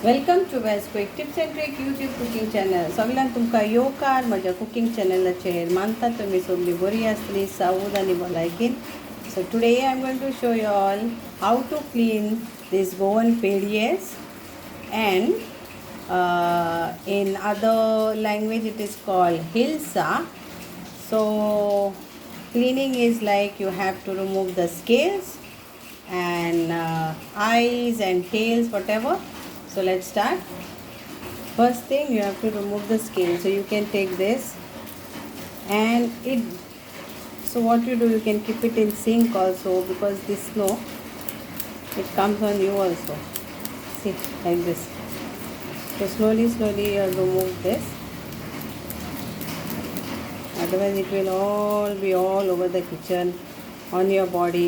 Welcome to valsquicktips and tricks YouTube cooking channel. सगळ्यांक तुमकां येवकार म्हज्या कुकिंग चॅनलाचेर. मानता तुमी सगळीं बरी आसतली, सावध आनी भलायकेन. So today I am going to show you all how to clean these Goan pedves, and in other language it is called hilsa. So cleaning is like you have to remove the scales and eyes and tails, whatever. So let's start. First thing, you have to remove the scale. So you can take this and so what you do, you can keep it in sink also, because this snow, it comes on you also. See, like this. So slowly you remove this. Otherwise it will all be all over the kitchen, on your body.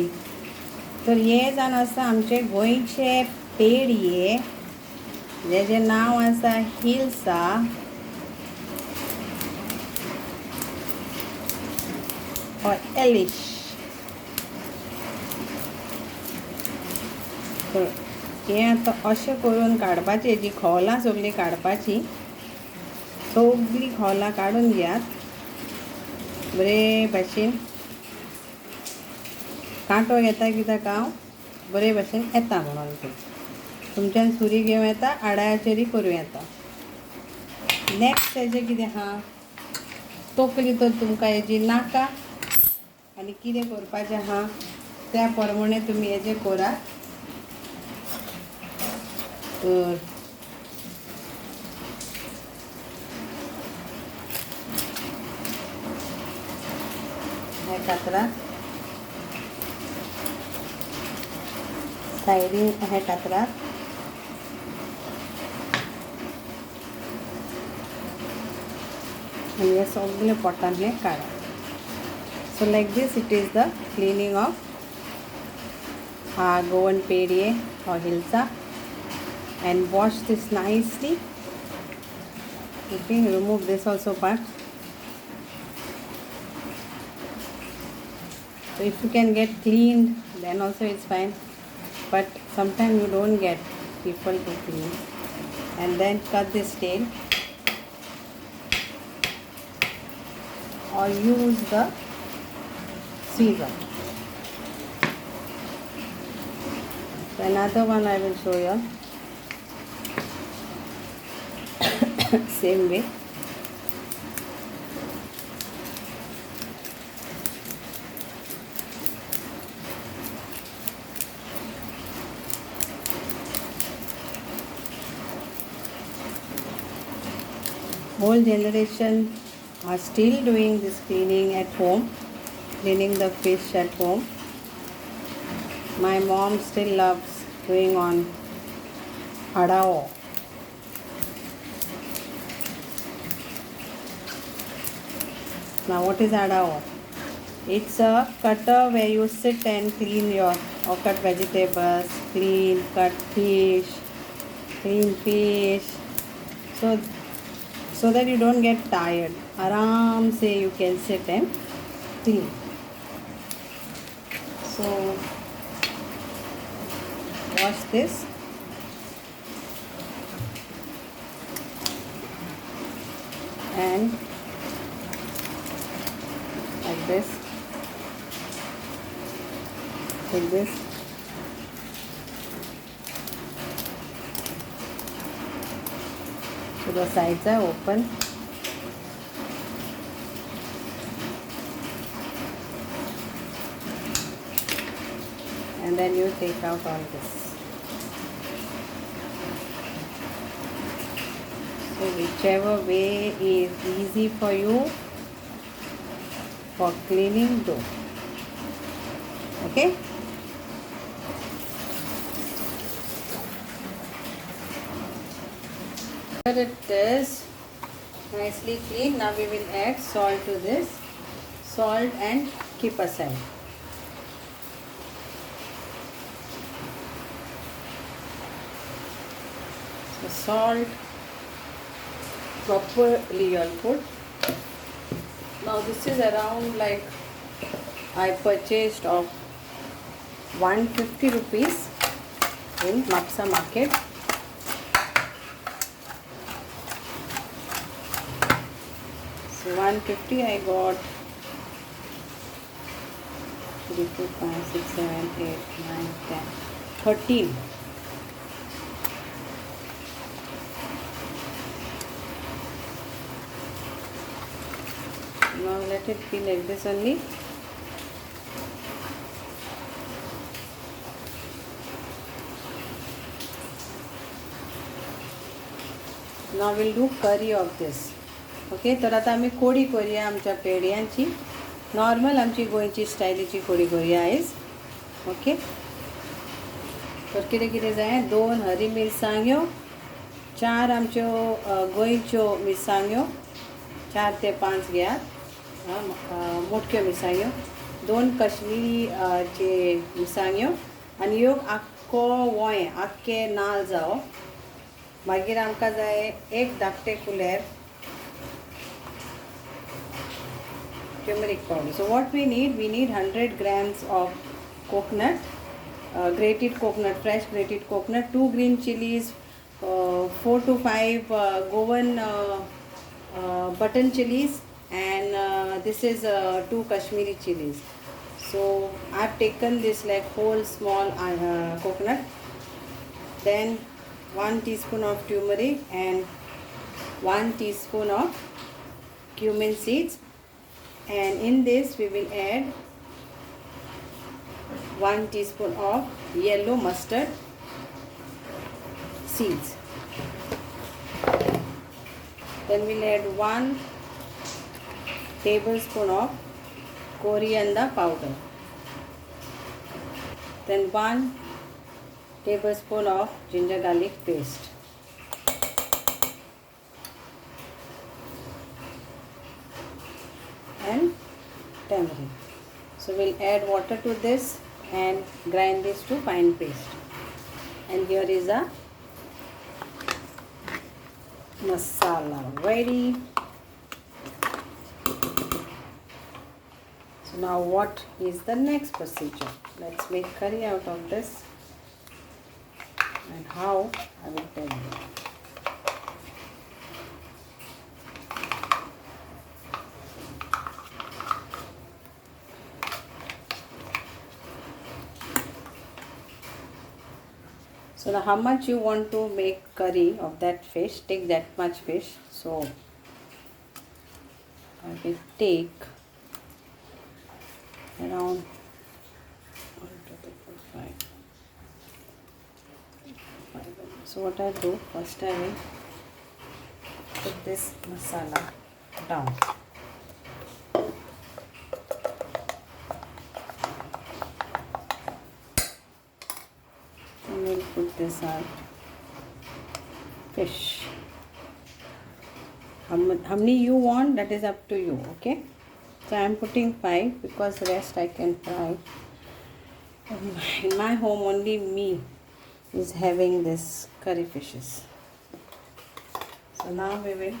तर हे जावन आसा आमचे गोंयचे पेडये, जेजें नांव आसा hilsa. or Eilish. तर हें आतां अशें करून काडपाचें, जीं खोलां सगळीं काडपाचीं. सगळीं खोलां काडून घेयात बरे भाशेन. कांटो घेता कित्याक हांव बरे भाशेन येता म्हणून. तुमच्यान सुरी घेवं येता, आडायाचेरय करूं येता. नेक्स्ट हेजें कितें आहा, तकली तर तुमकां हेजी नाका आनी कितें करपाचें आहा त्या प्रमाणे तुमी हेजें करात. तर हे कातरात सायडीन हे कातरात. and हे सगळे पोटांतले काडा. So like this it is the cleaning of Goan pedve or hilsa, and wash this nicely. Okay, remove this also part. So if you can get cleaned, then also it's fine, but sometimes you don't get people to clean. And then cut this tail or use the scissor. So another one I will show you. Same way. Whole generation are still doing this cleaning at home, cleaning the fish at home. My mom still loves doing on adao. Now what is adao? It's a cutter where you sit and clean your or cut vegetables, cut fish, clean fish. So that you don't get tired. Aram se you can sit and clean. So wash this. And like this. Like this. So the sides are open. And then you take out all this. So whichever way is easy for you for cleaning, do. Okay? It is nicely clean. Now we will add salt to this. Salt and keep aside. So salt properly you'll put. Now this is around, like, I purchased of 150 rupees in Mapsa market. 150 I got 3, 4, 5, 6, 7, 8, 9, 10, 13. Now let it be like this only. Now we'll do curry of this. Okay, तर आता आम्ही कोडी करूया आमच्या पेड्यांची. Normal आमची गोंयची स्टायलीची कोडी करूया आयज. ओके, तर कितें कितें जाय, 2 हरी मिरसांग्यो, 4 आमच्यो गोंयच्यो मिरसांग्यो, 4 ते 5 घेयात, मोठ्यो मिरसांग्यो, 2 कश्मीरी चे मिरसांग्यो आनी ह्यो आख्खो वोय आख्खे नाल्ल जावो. मागीर आमकां जाय 1 धाकटे कुलेर turmeric powder. So what we need 100 grams of coconut, grated coconut, fresh grated coconut, 2 green chilies, 4 to 5 Goan button chilies, and this is 2 Kashmiri chilies. So I've taken this like whole small coconut. Then 1 teaspoon of turmeric and 1 teaspoon of cumin seeds. And in this we will add 1 teaspoon of yellow mustard seeds. Then we'll add 1 tablespoon of coriander powder. Then 1 tablespoon of ginger garlic paste. And tamarind. So we'll add water to this and grind this to fine paste. And here is a masala ready. So now what is the next procedure? Let's make curry out of this, and how I will tell you. So now how much you want to make curry of that fish, take that much fish. So I will take around 1, 2, 3, 4, 5. So what I do, first I will put this masala down. We'll put this on fish. How many you want, that is up to you. Okay, so I am putting 5 because rest I can fry. In my home only me is having this curry fishes. So now we will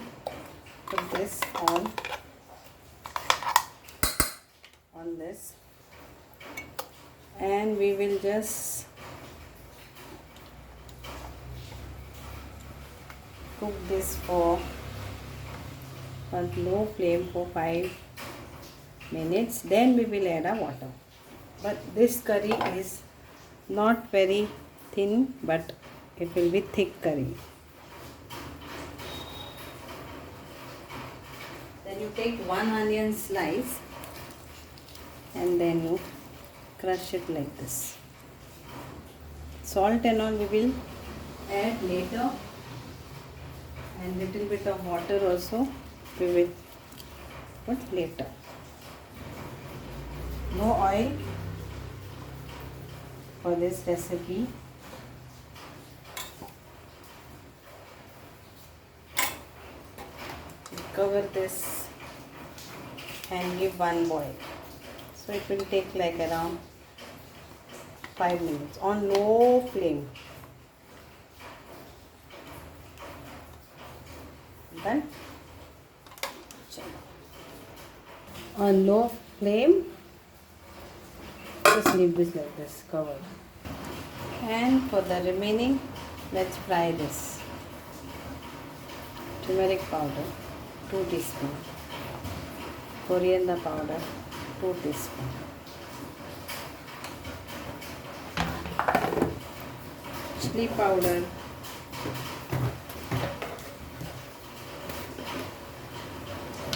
put this on this, and we will just cook this on low flame for 5 minutes. Then we will add a water. But this curry is not very thin, but it will be thick curry. Then you take 1 onion slice and then you crush it like this. Salt and all we will add later, and little bit of water also we will put later. No oil for this recipe. Cover this and give 1 boil. So it will take like around 5 minutes on low flame. Done. On low flame, just leave this like this covered. And for the remaining, let's fry this. Turmeric powder 2 teaspoons, coriander powder 2 teaspoons, chili powder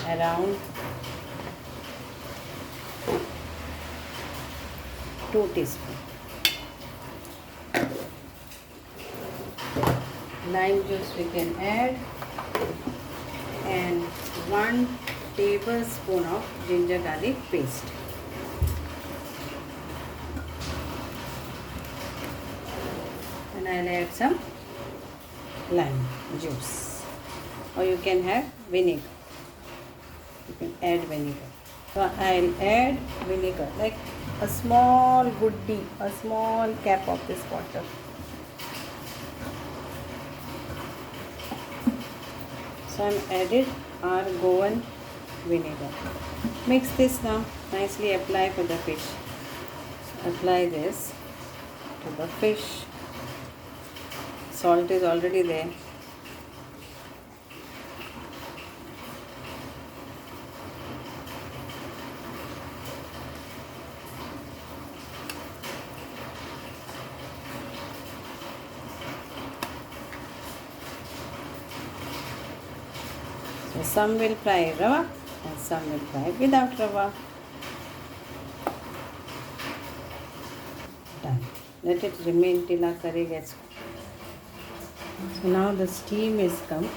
around 2 teaspoons, lime juice we can add, and 1 tablespoon of ginger garlic paste. And I'll add some lime juice, or you can have vinegar. You can add vinegar. So I'll add vinegar, like a small goodie, a small cap of this water. So I'm added our Goan vinegar. Mix this now, nicely apply for the fish. So apply this to the fish. Salt is already there. So some will fry Rava and some will fry without Rava. Done. Let it remain till our curry gets cooked. So now the steam is come,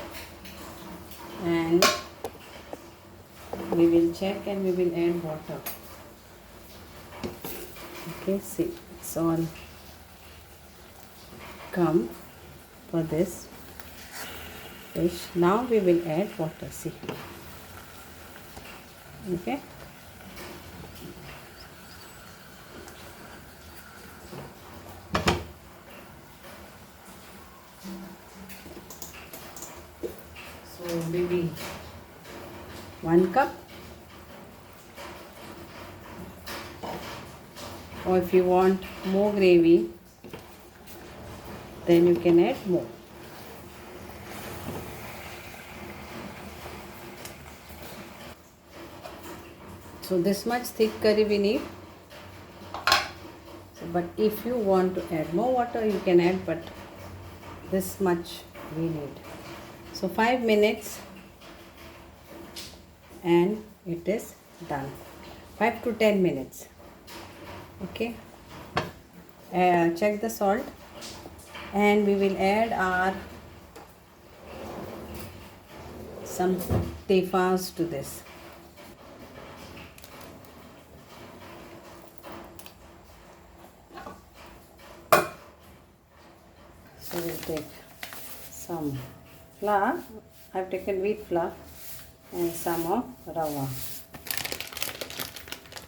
and we will check and we will add water. Okay, see, it's all come for this fish. Now we will add water, see. Okay. So maybe 1 cup, or if you want more gravy, then you can add more. So this much thick curry we need. So, but if you want to add more water, you can add, but this much we need. So 5 minutes and it is done. 5 to 10 minutes. Okay. Check the salt, and we will add our some tefas to this. So we'll take some flour. I've taken wheat flour and some of Rava.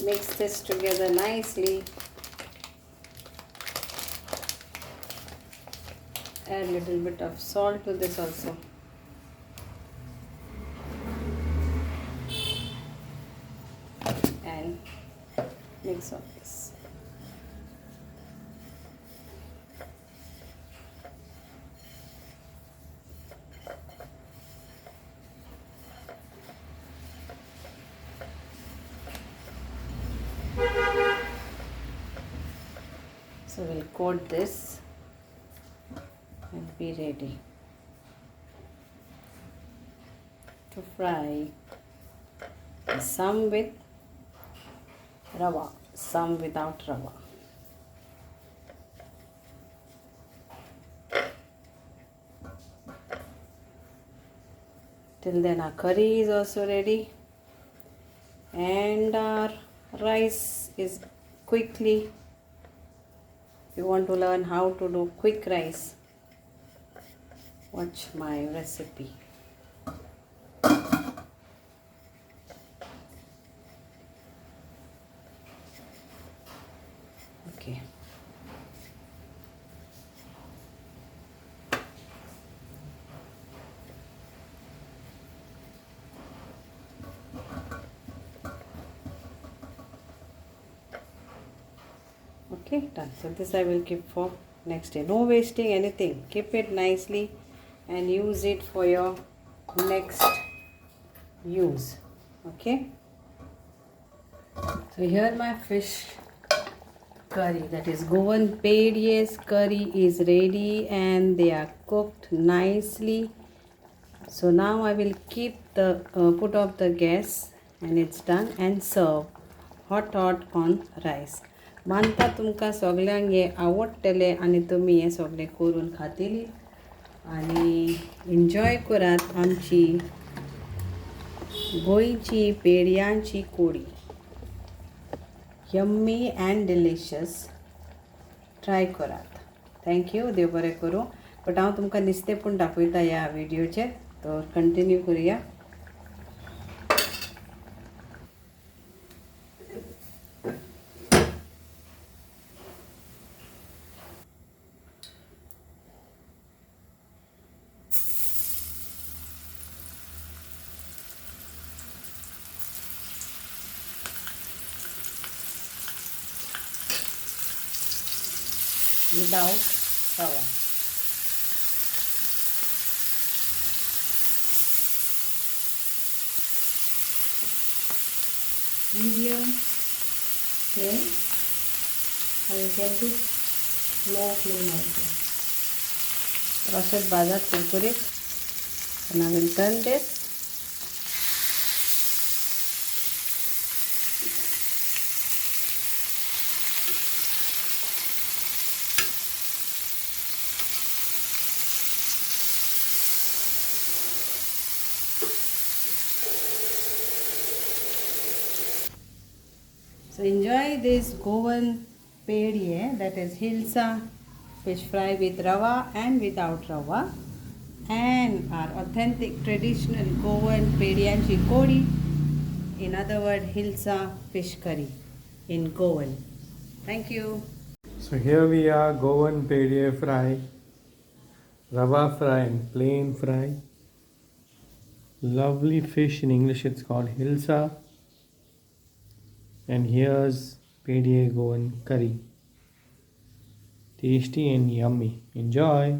Mix this together nicely. Add a little bit of salt to this also. And mix all this. So we'll coat this and be ready to fry. Some with Rava, some without Rava. Till then our curry is also ready, and our rice is quickly. If you want to learn how to do quick rice, watch my recipe. Okay. Okay, done. So this I will keep for next day. No wasting anything. Keep it nicely and use it for your next use. Okay. So here my fish curry, that is Goan Pedve's curry, is ready and they are cooked nicely. So now I will keep the put off the gas and it's done and serve hot on rice. मानता तुमकां सगल्यांक हे आवडटले आनी तुमी हे सगळे करून खातली आनी enjoy करात आमची गोंयची पेडयांची कोडी. Yummy and delicious. ट्राय करात. थँक्यू. देव बरें करूं. बट हांव तुमकां नुस्तें पूण दाखयता ह्या विडियोचेर, तर कंटिन्यू करुया. Without Rava. Medium flame, or you can do low flame also. Roasted bhaja kurkurit, and I will turn this. So enjoy this Goan Pedve, that is Hilsa fish fry with Rava and without Rava, and our authentic traditional Goan Pedyanchi Kodi, in other words Hilsa fish curry in Goan. Thank you. So here we are, Goan Pedve fry, Rava fry and plain fry. Lovely fish, in English it's called Hilsa. And here's Pedve Goan curry. Tasty and yummy. Enjoy!